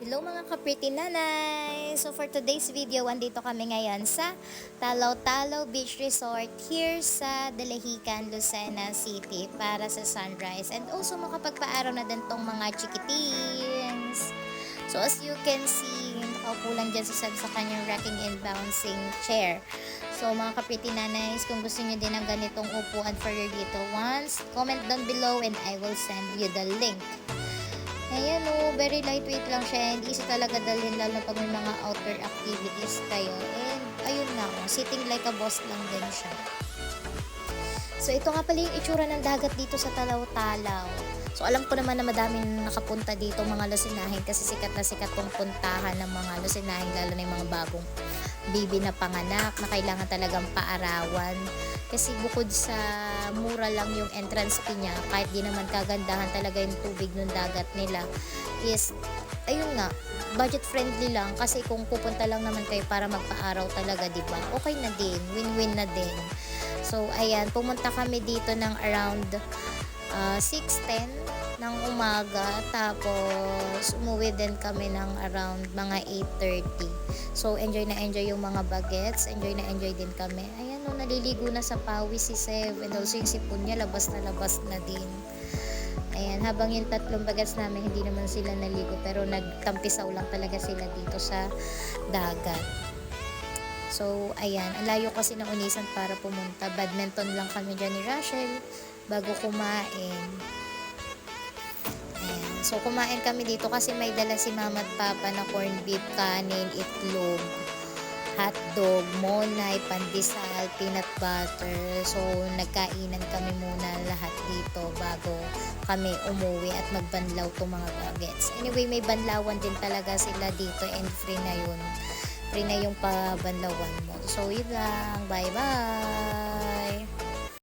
Hello mga ka-pretty nanay! So for today's video, andito kami ngayon sa Talaw-Talaw Beach Resort here sa Dalahican, Lucena City para sa sunrise and also makapagpaaraw na din tong mga chikitings. So as you can see, nakaupo lang dyan si Seb sa kanyang rocking and bouncing chair. So mga ka-pretty nanays, kung gusto nyo din ng ganitong upuan for your little ones, comment down below and I will send you the link. Ayan o, very lightweight lang siya and easy talaga dalhin lalo pag may mga outdoor activities kayo. And ayun na o, sitting like a boss lang din siya. So ito nga pala yung itsura ng dagat dito sa Talaw-Talaw. So alam ko naman na madaming nakapunta dito mga Lucinahin kasi sikat na sikat tong puntahan ng mga Lucinahin lalo na yung mga bagong baby na panganak na kailangan talagang paarawan. Kasi bukod sa mura lang yung entrance fee niya, kahit di naman kagandahan talaga yung tubig ng dagat nila, is, ayun nga, budget friendly lang. Kasi kung pupunta lang naman kayo para magpa-araw talaga, di ba? Okay na din, win-win na din. So, ayan, pumunta kami dito ng around 6:10 ng umaga, tapos umuwi din kami ng around mga 8:30. So enjoy na enjoy yung mga bagets, enjoy na enjoy din kami. Ayan o, naliligo na sa pawis si Sev, and also yung sipon niya labas na din. Ayan, habang yung tatlong bagets namin hindi naman sila naligo, pero nagtampisaw lang talaga sila dito sa dagat. So, ayan, ang layo kasi ng Unisan para pumunta. Badminton lang kami dyan ni Rachel bago kumain. Ayan. So, kumain kami dito kasi may dala si mama at papa na corned beef, kanin, itlog, hotdog, monay, pandesal, peanut butter. So, nagkainan kami muna lahat dito bago kami umuwi at magbanlaw tong mga bagets. Anyway, may banlawan din talaga sila dito and free na yun. Free na yung pabanlawan mo. So, yun lang. Bye-bye!